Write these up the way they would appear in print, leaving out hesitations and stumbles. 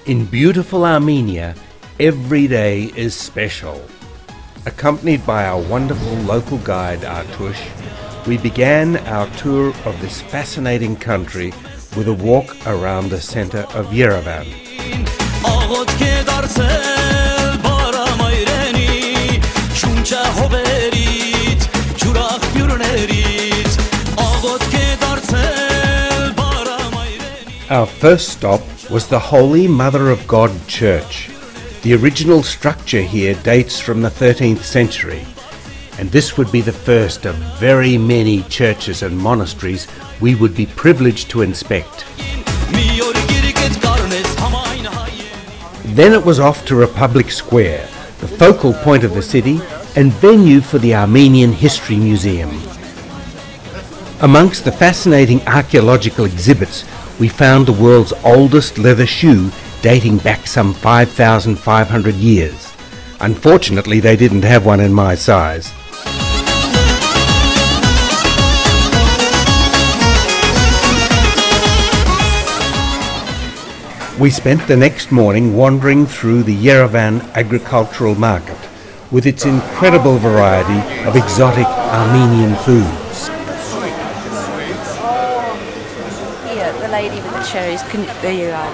In beautiful Armenia, every day is special. Accompanied by our wonderful local guide Artush, we began our tour of this fascinating country with a walk around the centre of Yerevan. Our first stop was the Holy Mother of God Church. The original structure here dates from the 13th century, and this would be the first of very many churches and monasteries we would be privileged to inspect. Then it was off to Republic Square, the focal point of the city and venue for the Armenian History Museum. Amongst the fascinating archaeological exhibits, we found the world's oldest leather shoe dating back some 5,500 years. Unfortunately, they didn't have one in my size. We spent the next morning wandering through the Yerevan agricultural market with its incredible variety of exotic Armenian foods. Here, the lady with the cherries, there you are.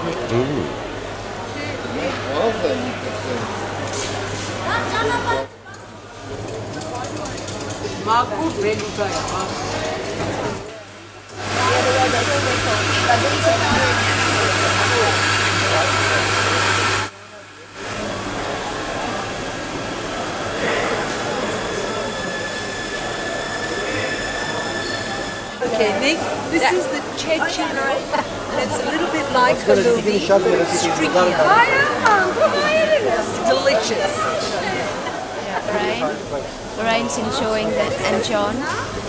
Okay, Nick, this is the Chechen, and it's a little bit like the movie, streaky. Delicious. Lorraine's enjoying that, and John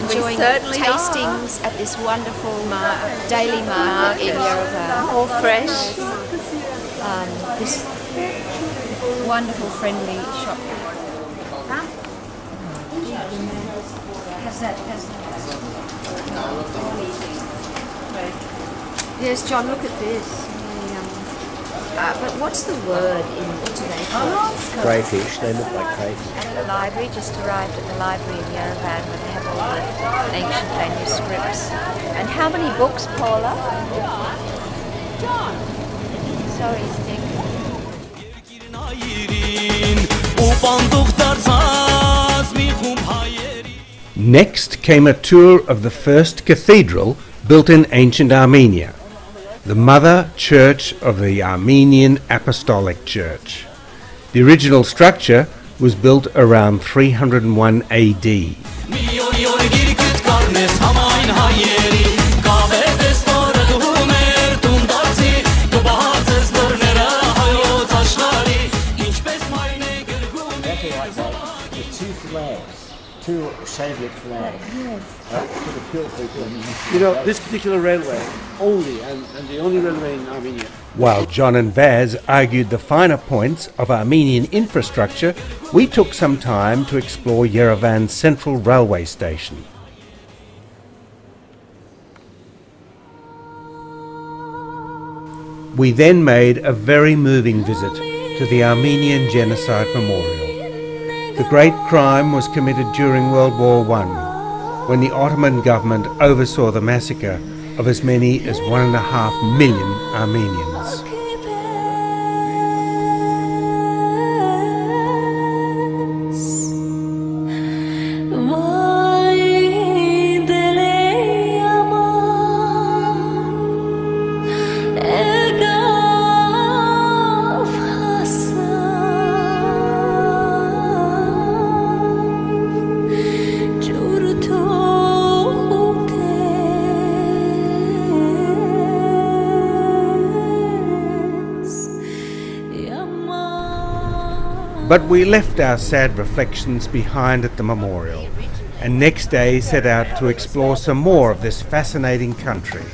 enjoying tastings at this wonderful daily market in Yerevan. All fresh. This wonderful, friendly shop. Yes, John, look at this. But what's the word in today? Crayfish, they look like crayfish. At the library, just arrived at the library in Yerevan where they have all the ancient manuscripts. And how many books, Paula? Sorry, Nick. Next came a tour of the first cathedral built in ancient Armenia, the Mother Church of the Armenian Apostolic Church. The original structure was built around 301 AD. Two Soviet flags. You know, this particular railway, and the only railway in Armenia. While John and Vaz argued the finer points of Armenian infrastructure, we took some time to explore Yerevan's central railway station. We then made a very moving visit to the Armenian Genocide Memorial. The great crime was committed during World War I, when the Ottoman government oversaw the massacre of as many as 1.5 million Armenians. But we left our sad reflections behind at the memorial, and next day set out to explore some more of this fascinating country.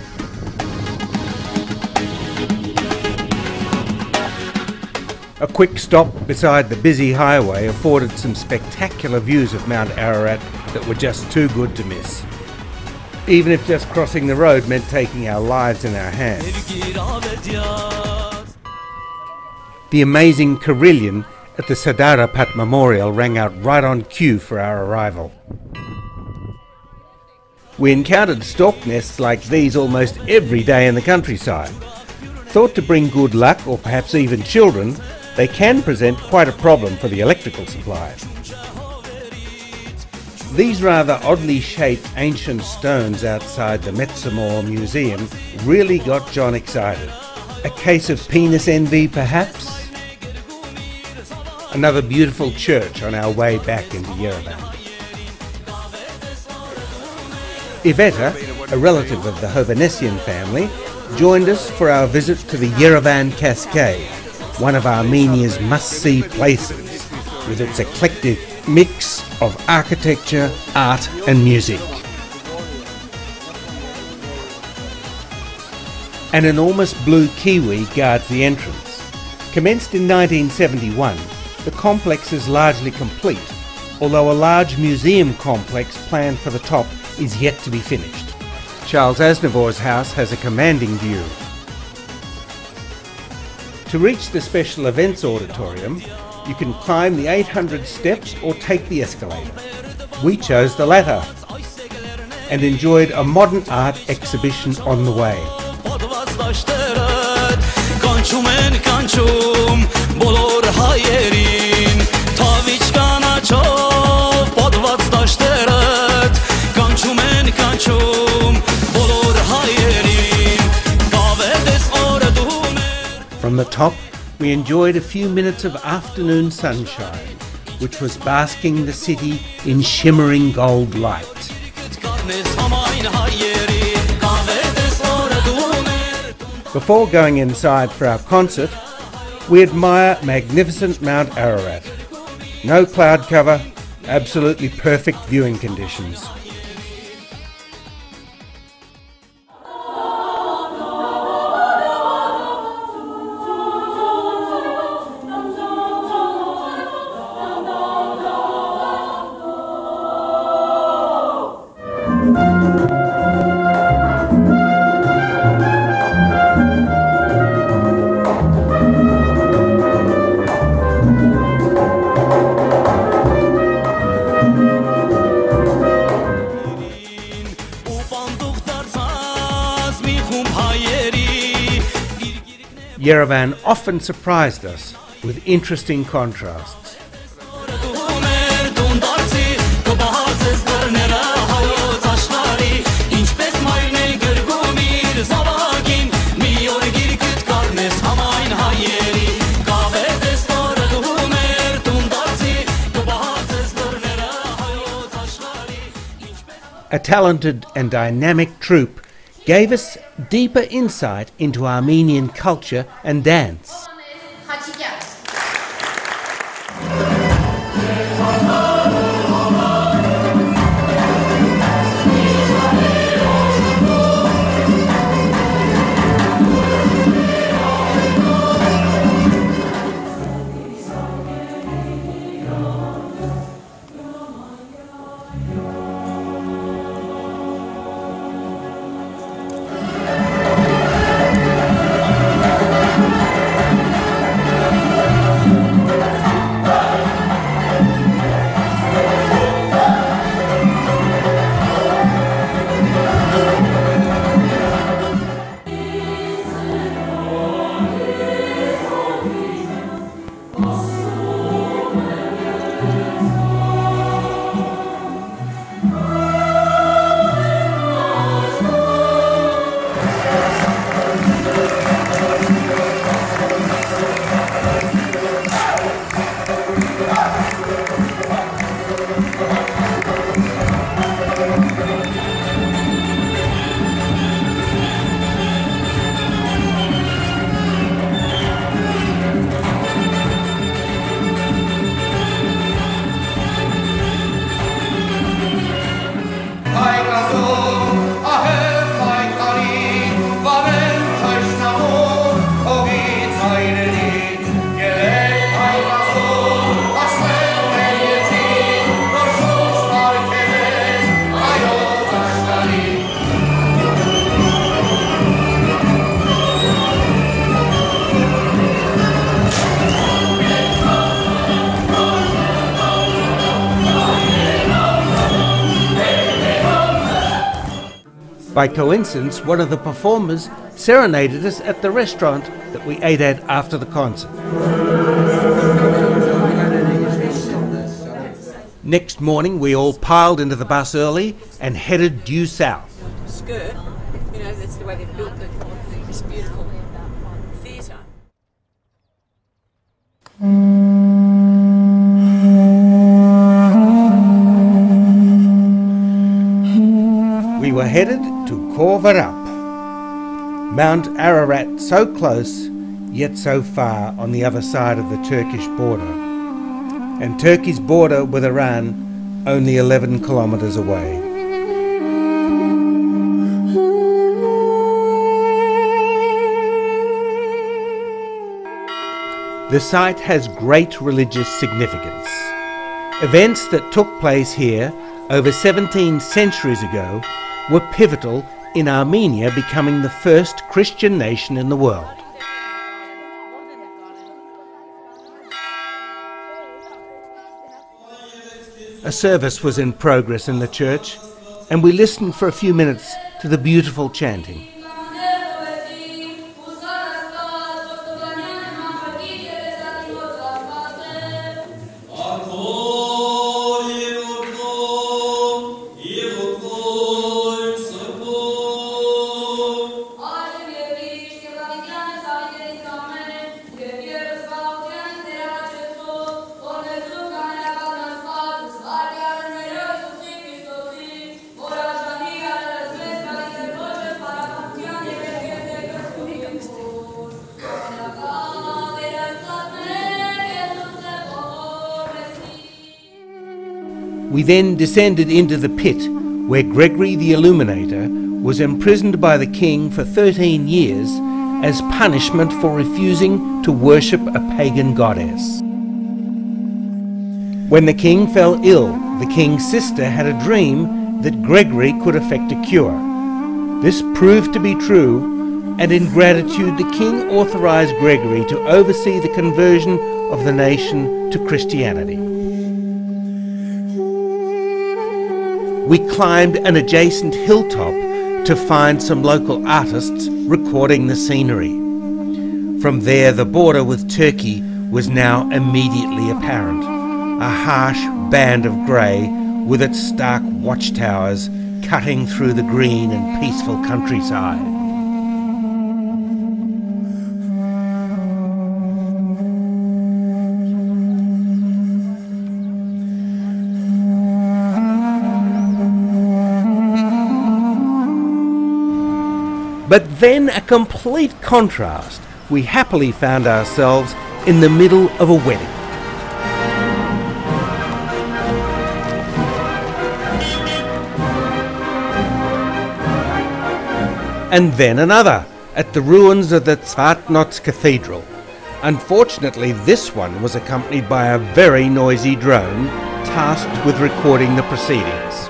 A quick stop beside the busy highway afforded some spectacular views of Mount Ararat that were just too good to miss. Even if just crossing the road meant taking our lives in our hands. The amazing carillon at the Sadarapat Memorial rang out right on cue for our arrival. We encountered stork nests like these almost every day in the countryside. Thought to bring good luck, or perhaps even children, they can present quite a problem for the electrical supply. These rather oddly shaped ancient stones outside the Metsamor Museum really got John excited. A case of penis envy, perhaps? Another beautiful church on our way back into Yerevan. Iveta, a relative of the Hovhanessian family, joined us for our visit to the Yerevan Cascade, one of Armenia's must-see places, with its eclectic mix of architecture, art and music. An enormous blue kiwi guards the entrance. Commenced in 1971, the complex is largely complete, although a large museum complex planned for the top is yet to be finished. Charles Aznavour's house has a commanding view. To reach the special events auditorium, you can climb the 800 steps or take the escalator. We chose the latter and enjoyed a modern art exhibition on the way. From the top, we enjoyed a few minutes of afternoon sunshine, which was basking the city in shimmering gold light. Before going inside for our concert, we admire magnificent Mount Ararat. No cloud cover, absolutely perfect viewing conditions. Yerevan often surprised us with interesting contrasts. A talented and dynamic troupe gave us deeper insight into Armenian culture and dance. By coincidence, one of the performers serenaded us at the restaurant that we ate at after the concert. Next morning, we all piled into the bus early and headed due south. Skirt, you know, that's the way they've built this beautiful theatre. We were headed to Korvarup, Mount Ararat, so close yet so far on the other side of the Turkish border, and Turkey's border with Iran only 11 kilometers away. The site has great religious significance. Events that took place here over 17 centuries ago were pivotal in Armenia becoming the first Christian nation in the world. A service was in progress in the church, and we listened for a few minutes to the beautiful chanting. We then descended into the pit where Gregory the Illuminator was imprisoned by the king for 13 years as punishment for refusing to worship a pagan goddess. When the king fell ill, the king's sister had a dream that Gregory could effect a cure. This proved to be true, and in gratitude the king authorized Gregory to oversee the conversion of the nation to Christianity. We climbed an adjacent hilltop to find some local artists recording the scenery. From there, the border with Turkey was now immediately apparent, a harsh band of grey with its stark watchtowers cutting through the green and peaceful countryside. But then a complete contrast. We happily found ourselves in the middle of a wedding. And then another, at the ruins of the Tzvatnots Cathedral. Unfortunately, this one was accompanied by a very noisy drone tasked with recording the proceedings.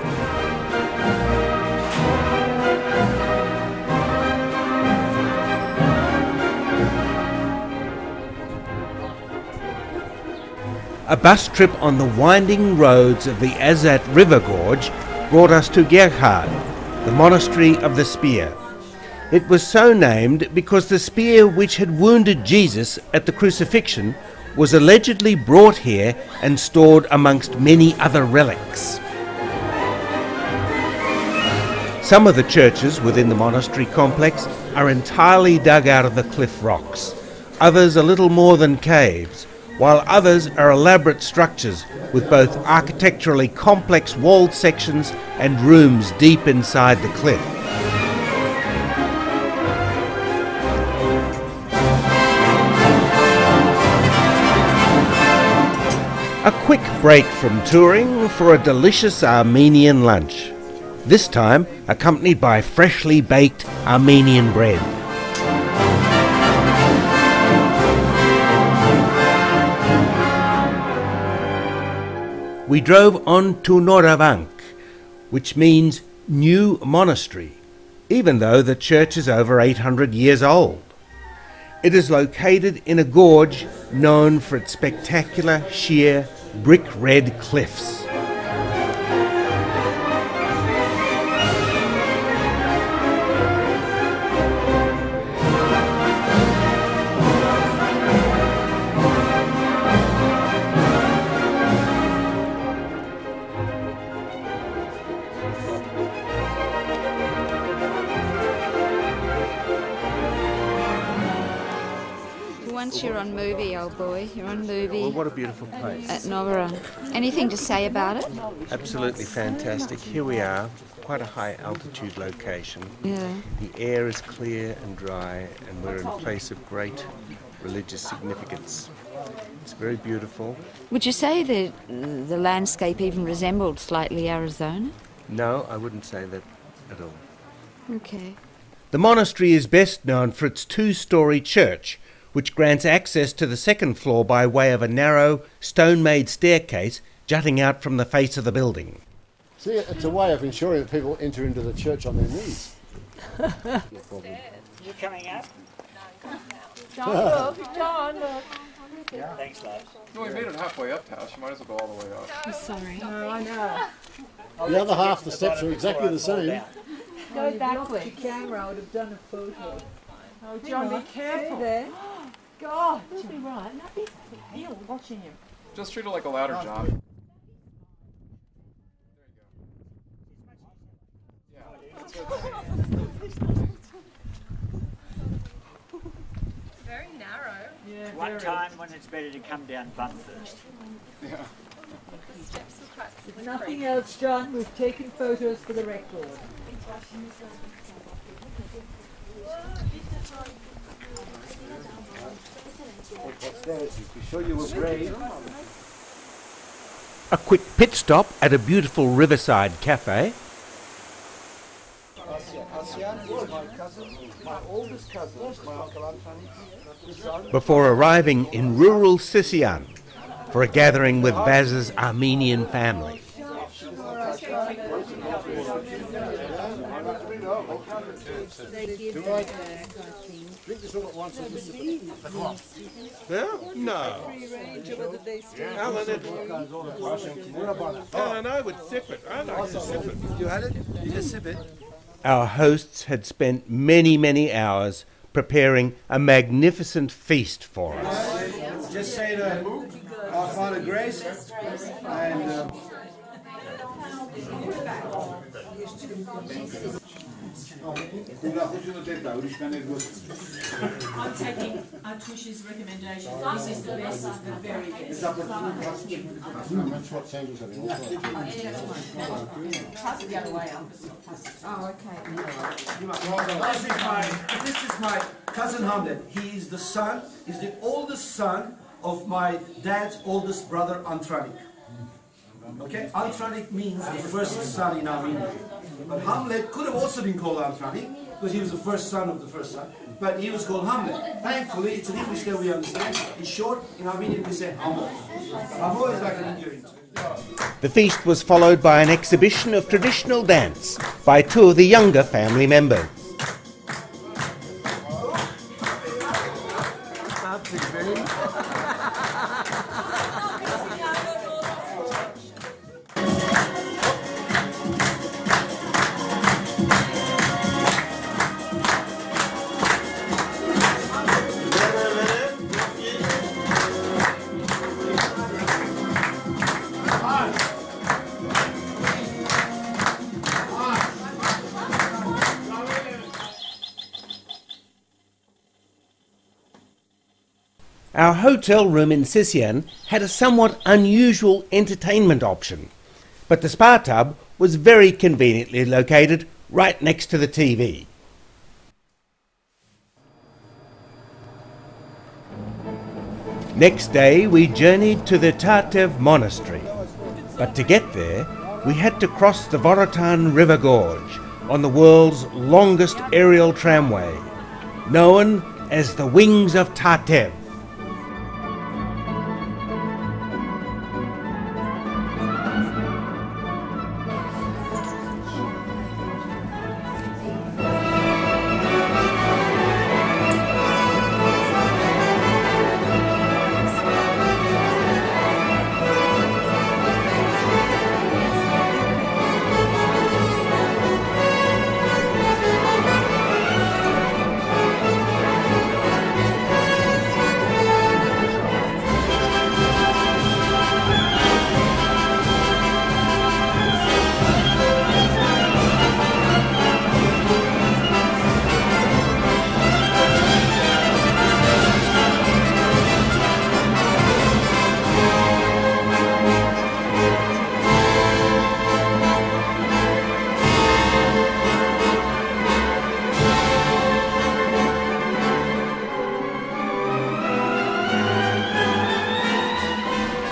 A bus trip on the winding roads of the Azat River Gorge brought us to Gerhard, the monastery of the spear. It was so named because the spear which had wounded Jesus at the crucifixion was allegedly brought here and stored amongst many other relics. Some of the churches within the monastery complex are entirely dug out of the cliff rocks, others a little more than caves, while others are elaborate structures with both architecturally complex walled sections and rooms deep inside the cliff. A quick break from touring for a delicious Armenian lunch, this time accompanied by freshly baked Armenian bread. We drove on to Noravank, which means new monastery, even though the church is over 800 years old. It is located in a gorge known for its spectacular, sheer, brick-red cliffs. Once you're on movie, old boy. You're on movie. Well, what a beautiful place. At Novara. Anything to say about it? Absolutely fantastic. Here we are, quite a high altitude location. Yeah. The air is clear and dry, and we're in a place of great religious significance. It's very beautiful. Would you say that the landscape even resembled slightly Arizona? No, I wouldn't say that at all. Okay. The monastery is best known for its two-storey church, which grants access to the second floor by way of a narrow, stone-made staircase jutting out from the face of the building. See, it's a way of ensuring that people enter into the church on their knees. You coming up? John, look, John, look. Yeah. Thanks, love. No, we made it halfway up, Tash. You might as well go all the way up. Sorry. No, I know. The other half, the steps are exactly the same. Go backwards. The camera, I would have done a photo. Oh, John, be careful. There. God. You'll be right. No, be here watching him. Just treat it like a ladder, John. There you go. Yeah, that's it. Very narrow. Yeah, One time when it's better to come down bum first. Yeah. If nothing else, John, we've taken photos for the record. Be sure you were brave. A quick pit stop at a beautiful riverside cafe. Before arriving in rural Sisian for a gathering with Vaz's Armenian family. No. Alan, I would sip it. I like to sip it. You had it? You just sip it? Our hosts had spent many, many hours preparing a magnificent feast for us. Just say to our Father Grace and I'm taking Tush's recommendation. This is the best, the very best. Pass it the other way up. Oh, okay. this is my cousin Hamlet. He is the son, he's the oldest son of my dad's oldest brother Antranik. Okay, Antranik means the first son in Armenia. But Hamlet could have also been called Antranik because he was the first son of the first son. But he was called Hamlet. Thankfully, it's an English that we understand. In short, in Armenian we say Hamo. Hamo is like an Indian. The feast was followed by an exhibition of traditional dance by two of the younger family members. Our hotel room in Sisian had a somewhat unusual entertainment option, but the spa tub was very conveniently located right next to the TV. Next day we journeyed to the Tatev monastery, but to get there we had to cross the Vorotan River Gorge on the world's longest aerial tramway, known as the Wings of Tatev.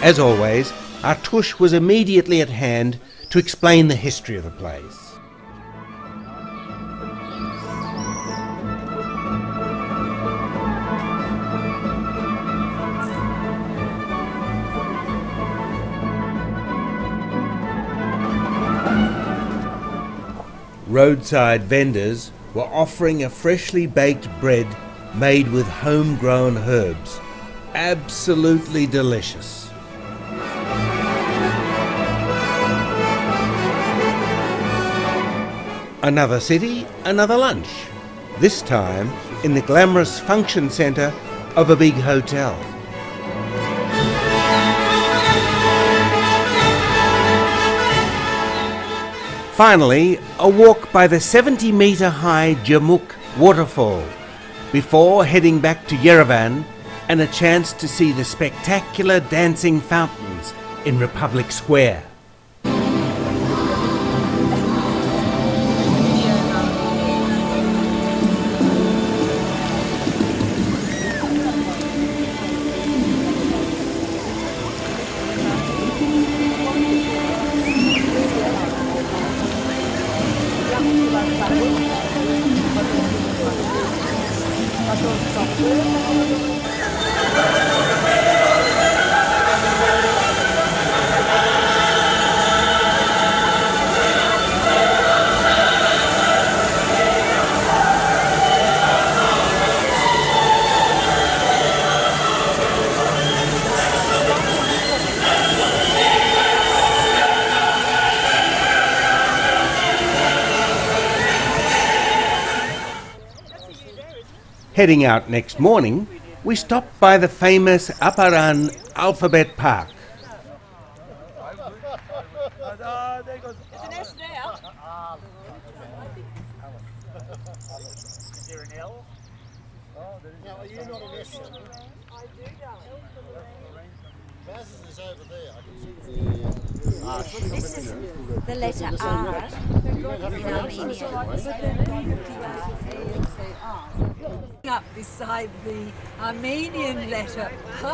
As always, Artush was immediately at hand to explain the history of the place. Roadside vendors were offering a freshly baked bread made with homegrown herbs. Absolutely delicious. Another city, another lunch. This time in the glamorous function centre of a big hotel. Finally, a walk by the 70-metre-high Jamuk waterfall before heading back to Yerevan, and a chance to see the spectacular dancing fountains in Republic Square. Heading out next morning, we stopped by the famous Aparan Alphabet Park. There's an S there. Is there an L? Now, are you not an S? I do know. Baz's is over there. I can see This is the letter R in Armenian. Up beside the Armenian letter P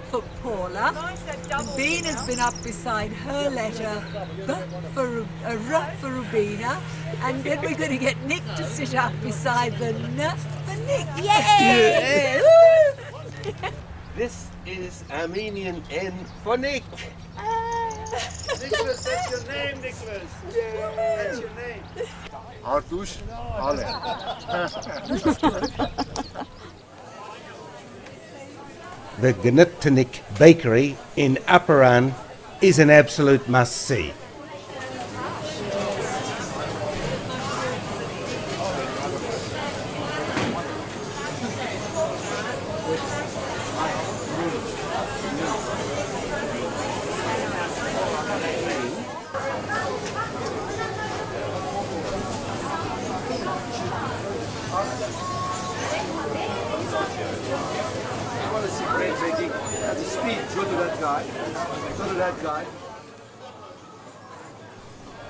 for Paula. And Bean has been up beside her letter B for R for Rubina. And then we're going to get Nick to sit up beside the N for Nick. Yay! This is Armenian N for Nick. Nicholas, that's your name, Nicholas. That's your name. Artush, Ale. The Gnutnik Bakery in Aparan is an absolute must-see.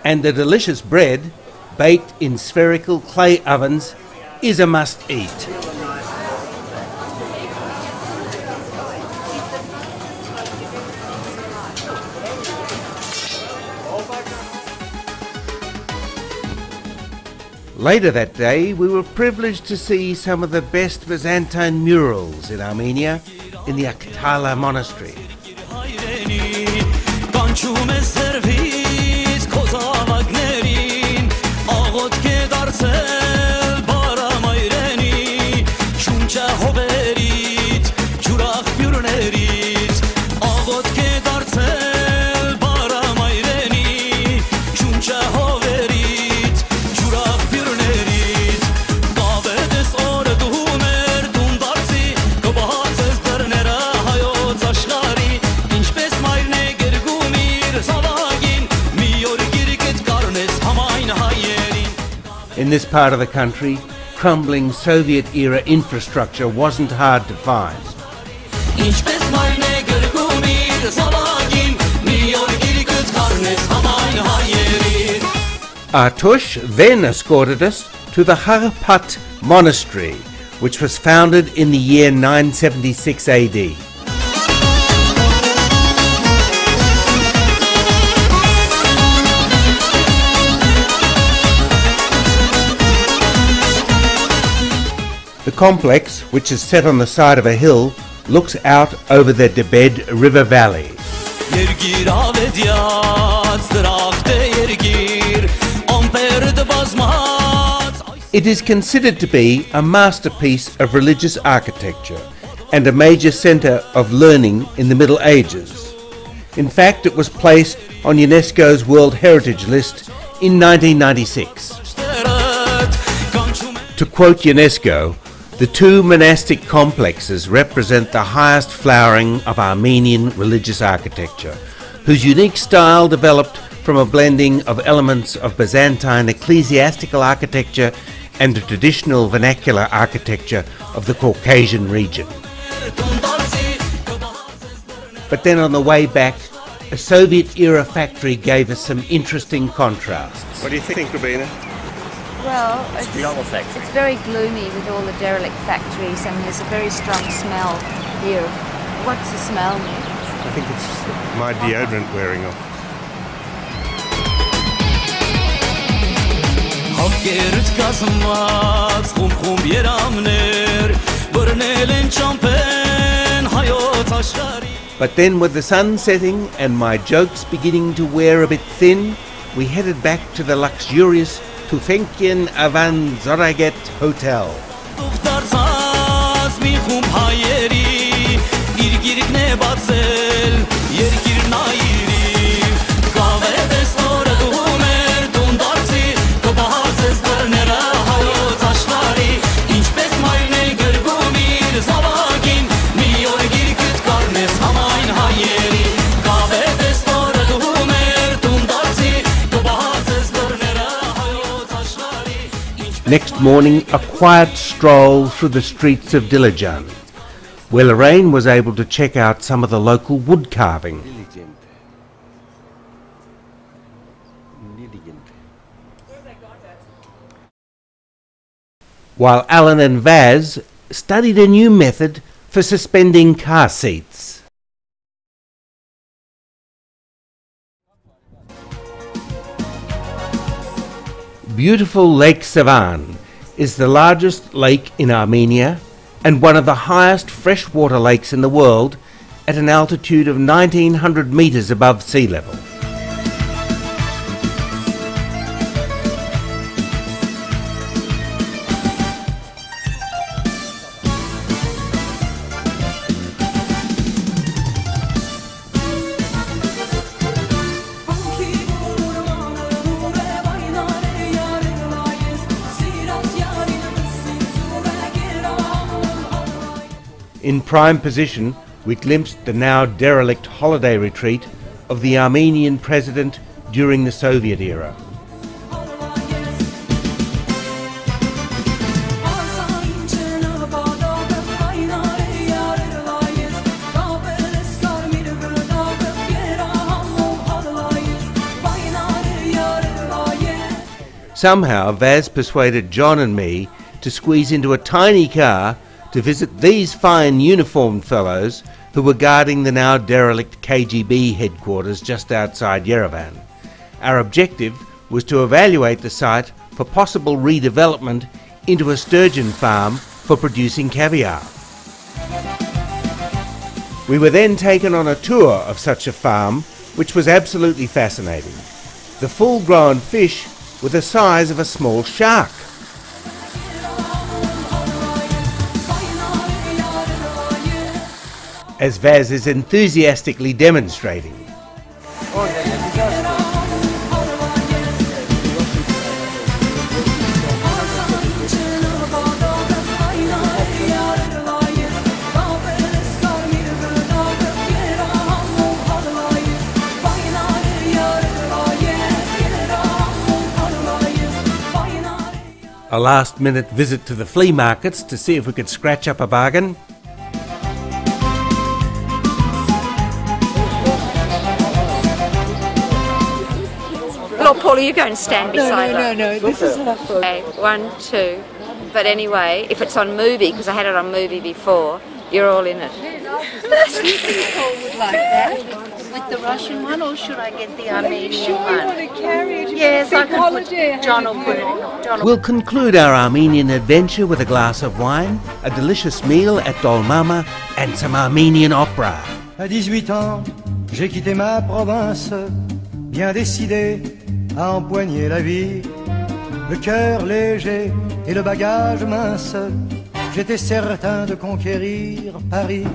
And the delicious bread, baked in spherical clay ovens, is a must-eat. Later that day, we were privileged to see some of the best Byzantine murals in Armenia in the Akhtala Monastery. In this part of the country, crumbling Soviet-era infrastructure wasn't hard to find. Artush then escorted us to the Harpat Monastery, which was founded in the year 976 AD. The complex, which is set on the side of a hill, looks out over the Debed River Valley. It is considered to be a masterpiece of religious architecture and a major centre of learning in the Middle Ages. In fact, it was placed on UNESCO's World Heritage List in 1996. To quote UNESCO, the two monastic complexes represent the highest flowering of Armenian religious architecture, whose unique style developed from a blending of elements of Byzantine ecclesiastical architecture and the traditional vernacular architecture of the Caucasian region. But then on the way back, a Soviet-era factory gave us some interesting contrasts. What do you think, Rabina? Well, it's very gloomy with all the derelict factories, and there's a very strong smell here. What's the smell? I think it's my deodorant wearing off. But then with the sun setting and my jokes beginning to wear a bit thin, we headed back to the luxurious Tufenkian Avan Zoraget Hotel. Next morning, a quiet stroll through the streets of Dilijan, where Lorraine was able to check out some of the local wood carving. While Alan and Vaz studied a new method for suspending car seats. Beautiful Lake Sevan is the largest lake in Armenia and one of the highest freshwater lakes in the world at an altitude of 1900 metres above sea level. In prime position, we glimpsed the now derelict holiday retreat of the Armenian president during the Soviet era. Somehow, Vaz persuaded John and me to squeeze into a tiny car to visit these fine uniformed fellows who were guarding the now derelict KGB headquarters just outside Yerevan. Our objective was to evaluate the site for possible redevelopment into a sturgeon farm for producing caviar. We were then taken on a tour of such a farm, which was absolutely fascinating. The full-grown fish were the size of a small shark. As Vaz is enthusiastically demonstrating. A last-minute visit to the flea markets to see if we could scratch up a bargain. Paula, you go and stand beside her. No, this is her foot. Okay, 1, 2. But anyway, if it's on movie, because I had it on movie before, you're all in it. People would like that. with the Russian one, or should I get the Armenian Sure, one? you want to carry it? Yes, I Big can holiday put, John ahead will of put you. it. John will We'll conclude our Armenian adventure with a glass of wine, a delicious meal at Dolmama, and some Armenian opera. À 18 ans, j'ai quitté ma province, bien décidé à empoigner la vie. Le cœur léger et le bagage mince, j'étais certain de conquérir Paris.